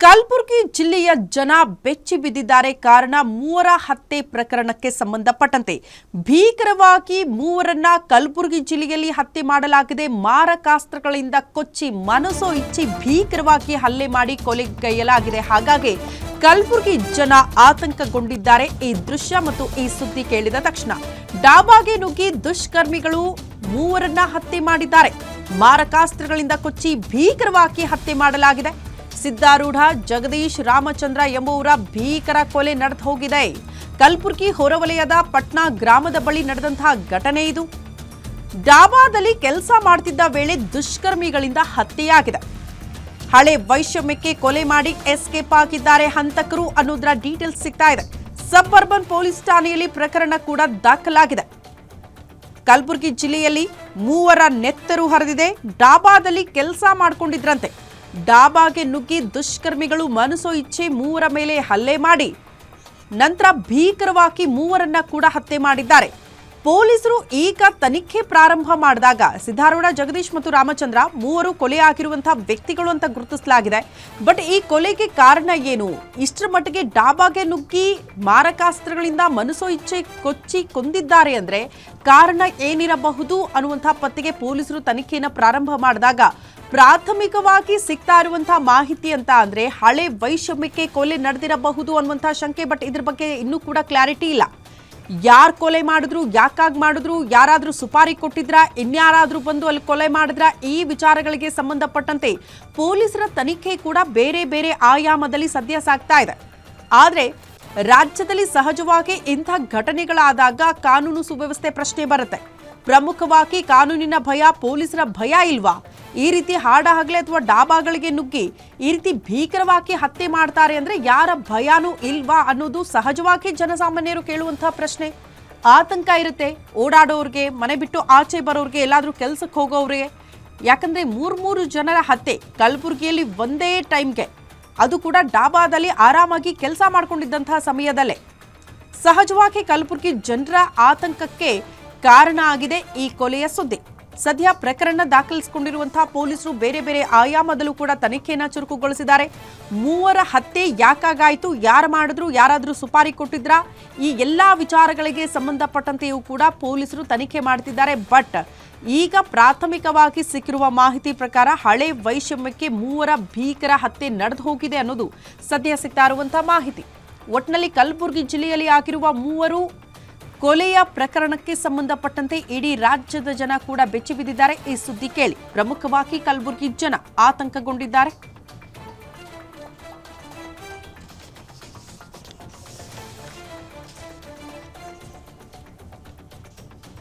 ಕಲಬುರಗಿ ಜಿಲ್ಲೆಯ ಜನ ಬೆಚ್ಚಿ ಬಿದ್ದಿದ್ದಾರೆ. ಕಾರಣ ಮೂವರ ಹತ್ಯೆ ಪ್ರಕರಣಕ್ಕೆ ಸಂಬಂಧಪಟ್ಟಂತೆ ಭೀಕರವಾಗಿ ಮೂವರನ್ನ ಕಲಬುರಗಿ ಜಿಲ್ಲೆಯಲ್ಲಿ ಹತ್ಯೆ ಮಾಡಲಾಗಿದೆ. ಮಾರಕಾಸ್ತ್ರಗಳಿಂದ ಕೊಚ್ಚಿ ಮನಸೋ ಇಚ್ಚಿ ಭೀಕರವಾಗಿ ಹಲ್ಲೆ ಮಾಡಿ ಕೊಲೆಗೈಯಲಾಗಿದೆ. ಹಾಗಾಗಿ ಕಲಬುರಗಿ ಜನ ಆತಂಕಗೊಂಡಿದ್ದಾರೆ. ಈ ದೃಶ್ಯ ಮತ್ತು ಈ ಸುದ್ದಿ ಕೇಳಿದ ತಕ್ಷಣ ಡಾಬಾಗೆ ನುಗ್ಗಿ ದುಷ್ಕರ್ಮಿಗಳು ಮೂವರನ್ನ ಹತ್ಯೆ ಮಾಡಿದ್ದಾರೆ. ಮಾರಕಾಸ್ತ್ರಗಳಿಂದ ಕೊಚ್ಚಿ ಭೀಕರವಾಗಿ ಹತ್ಯೆ ಮಾಡಲಾಗಿದೆ. ಸಿದ್ದಾರೂಢ ಜಗದೀಶ್ ರಾಮಚಂದ್ರ ಎಂಬುವರ ಭೀಕರ ಕೊಲೆ ನಡೆದು ಹೋಗಿದೆ. ಕಲಬುರಗಿ ಹೊರವಲಯದ ಪಟ್ನಾ ಗ್ರಾಮದ ಬಳಿ ನಡೆದಂತಹ ಘಟನೆ ಇದು. ಡಾಬಾದಲ್ಲಿ ಕೆಲಸ ಮಾಡ್ತಿದ್ದ ವೇಳೆ ದುಷ್ಕರ್ಮಿಗಳಿಂದ ಹತ್ಯೆಯಾಗಿದೆ. ಹಳೆ ವೈಷಮ್ಯಕ್ಕೆ ಕೊಲೆ ಮಾಡಿ ಎಸ್ಕೇಪ್ ಆಗಿದ್ದಾರೆ ಹಂತಕರು ಅನ್ನೋದರ ಡೀಟೇಲ್ಸ್ ಸಿಗ್ತಾ ಇದೆ. ಸಬ್ ಅರ್ಬನ್ ಪೊಲೀಸ್ ಠಾಣೆಯಲ್ಲಿ ಪ್ರಕರಣ ಕೂಡ ದಾಖಲಾಗಿದೆ. ಕಲಬುರಗಿ ಜಿಲ್ಲೆಯಲ್ಲಿ ಮೂವರ ನೆತ್ತರು ಹರಿದಿದೆ. ಡಾಬಾದಲ್ಲಿ ಕೆಲಸ ಮಾಡಿಕೊಂಡಿದ್ರಂತೆ. ಡಾಬಾಗೆ ನುಗ್ಗಿ ದುಷ್ಕರ್ಮಿಗಳು ಮನಸೋ ಇಚ್ಛೆ ಮೂವರ ಮೇಲೆ ಹಲ್ಲೆ ಮಾಡಿ ನಂತರ ಭೀಕರವಾಗಿ ಮೂವರನ್ನ ಕೂಡ ಹತ್ಯೆ ಮಾಡಿದ್ದಾರೆ. ಪೊಲೀಸರು ಈಗ ತನಿಖೆ ಪ್ರಾರಂಭ ಮಾಡಿದಾಗ ಸಿದ್ದಾರೂಢ ಜಗದೀಶ್ ಮತ್ತು ರಾಮಚಂದ್ರ ಮೂವರು ಕೊಲೆಯಾಗಿರುವಂತಹ ವ್ಯಕ್ತಿಗಳು ಅಂತ ಗುರುತಿಸಲಾಗಿದೆ. ಬಟ್ ಈ ಕೊಲೆಗೆ ಕಾರಣ ಏನು? ಇಷ್ಟರ ಮಟ್ಟಿಗೆ ಡಾಬಾಗೆ ನುಗ್ಗಿ ಮಾರಕಾಸ್ತ್ರಗಳಿಂದ ಮನಸೋ ಇಚ್ಛೆ ಕೊಚ್ಚಿ ಕೊಂದಿದ್ದಾರೆ ಅಂದ್ರೆ ಕಾರಣ ಏನಿರಬಹುದು ಅನ್ನುವಂತಹ ಪತ್ತೆಗೆ ಪೊಲೀಸರು ತನಿಖೆಯನ್ನು ಪ್ರಾರಂಭ ಮಾಡಿದಾಗ ಪ್ರಾಥಮಿಕವಾಗಿ ಸಿಗ್ತಾ ಇರುವಂತಹ ಮಾಹಿತಿ ಅಂತ ಅಂದ್ರೆ ಹಳೆ ವೈಷಮ್ಯಕ್ಕೆ ಕೊಲೆ ನಡೆದಿರಬಹುದು ಅನ್ನುವಂತಹ ಶಂಕೆ. ಬಟ್ ಇದ್ರ ಬಗ್ಗೆ ಇನ್ನೂ ಕೂಡ ಕ್ಲಾರಿಟಿ ಇಲ್ಲ. ಯಾರು ಕೊಲೆ ಮಾಡಿದ್ರು, ಯಾಕಾಗಿ ಮಾಡಿದ್ರು, ಯಾರಾದ್ರೂ ಸುಪಾರಿ ಕೊಟ್ಟಿದ್ರ, ಇನ್ಯಾರಾದ್ರೂ ಬಂದು ಅಲ್ಲಿ ಕೊಲೆ ಮಾಡಿದ್ರ, ಈ ವಿಚಾರಗಳಿಗೆ ಸಂಬಂಧಪಟ್ಟಂತೆ ಪೊಲೀಸರ ತನಿಖೆ ಕೂಡ ಬೇರೆ ಬೇರೆ ಆಯಾಮದಲ್ಲಿ ಸದ್ಯ ಸಾಗ್ತಾ ಇದೆ. ಆದ್ರೆ ರಾಜ್ಯದಲ್ಲಿ ಸಹಜವಾಗಿ ಇಂಥ ಘಟನೆಗಳಾದಾಗ ಕಾನೂನು ಸುವ್ಯವಸ್ಥೆ ಪ್ರಶ್ನೆ ಬರುತ್ತೆ. ಪ್ರಮುಖವಾಗಿ ಕಾನೂನಿನ ಭಯ, ಪೊಲೀಸರ ಭಯ ಇಲ್ವಾ? ಈ ರೀತಿ ಹಾಡ ಹಗಲೆ ಅಥವಾ ಡಾಬಾಗಳಿಗೆ ನುಗ್ಗಿ ಈ ರೀತಿ ಭೀಕರವಾಗಿ ಹತ್ಯೆ ಮಾಡ್ತಾರೆ ಅಂದ್ರೆ ಯಾರ ಭಯನೂ ಇಲ್ವಾ ಅನ್ನೋದು ಸಹಜವಾಗಿ ಜನಸಾಮಾನ್ಯರು ಕೇಳುವಂತಹ ಪ್ರಶ್ನೆ. ಆತಂಕ ಇರುತ್ತೆ ಓಡಾಡೋರ್ಗೆ, ಮನೆ ಬಿಟ್ಟು ಆಚೆ ಬರೋರ್ಗೆ, ಎಲ್ಲಾದ್ರೂ ಕೆಲ್ಸಕ್ಕೆ ಹೋಗೋವ್ರಿಗೆ. ಯಾಕಂದ್ರೆ ಮೂರು ಜನರ ಹತ್ಯೆ ಕಲಬುರಗಿಯಲ್ಲಿ ಒಂದೇ ಟೈಮ್ಗೆ, ಅದು ಕೂಡ ಡಾಬಾದಲ್ಲಿ ಆರಾಮಾಗಿ ಕೆಲಸ ಮಾಡ್ಕೊಂಡಿದ್ದಂತಹ ಸಮಯದಲ್ಲೇ. ಸಹಜವಾಗಿ ಕಲಬುರಗಿ ಜನರ ಆತಂಕಕ್ಕೆ ಕಾರಣ ಆಗಿದೆ ಈ ಕೊಲೆಯ ಸುದ್ದಿ. ಸದ್ಯ ಪ್ರಕರಣ ದಾಖಲಿಸಿಕೊಂಡಿರುವಂತಹ ಪೊಲೀಸರು ಬೇರೆ ಬೇರೆ ಆಯಾಮದಲ್ಲೂ ಕೂಡ ತನಿಖೆಯನ್ನು ಚುರುಕುಗೊಳಿಸಿದ್ದಾರೆ. ಮೂವರ ಹತ್ಯೆ ಯಾಕಾಗಾಯಿತು, ಯಾರು ಮಾಡಿದ್ರು, ಯಾರಾದರೂ ಸುಪಾರಿ ಕೊಟ್ಟಿದ್ರಾ, ಈ ಎಲ್ಲಾ ವಿಚಾರಗಳಿಗೆ ಸಂಬಂಧಪಟ್ಟಂತೆಯೂ ಕೂಡ ಪೊಲೀಸರು ತನಿಖೆ ಮಾಡ್ತಿದ್ದಾರೆ. ಬಟ್ ಈಗ ಪ್ರಾಥಮಿಕವಾಗಿ ಸಿಕ್ಕಿರುವ ಮಾಹಿತಿ ಪ್ರಕಾರ ಹಳೆ ವೈಷಮ್ಯಕ್ಕೆ ಮೂವರ ಭೀಕರ ಹತ್ಯೆ ನಡೆದು ಹೋಗಿದೆ ಅನ್ನೋದು ಸದ್ಯ ಸಿಗ್ತಾ ಇರುವಂತಹ ಮಾಹಿತಿ. ಒಟ್ಟಿನಲ್ಲಿ ಕಲಬುರಗಿ ಜಿಲ್ಲೆಯಲ್ಲಿ ಆಗಿರುವ ಮೂವರು ಕೊಲೆಯ ಪ್ರಕರಣಕ್ಕೆ ಸಂಬಂಧಪಟ್ಟಂತೆ ಇಡೀ ರಾಜ್ಯದ ಜನ ಕೂಡ ಬೆಚ್ಚಿ ಬಿದ್ದಿದ್ದಾರೆ. ಈ ಸುದ್ದಿ ಕೇಳಿ ಪ್ರಮುಖವಾಗಿ ಕಲಬುರಗಿ ಜನ ಆತಂಕಗೊಂಡಿದ್ದಾರೆ.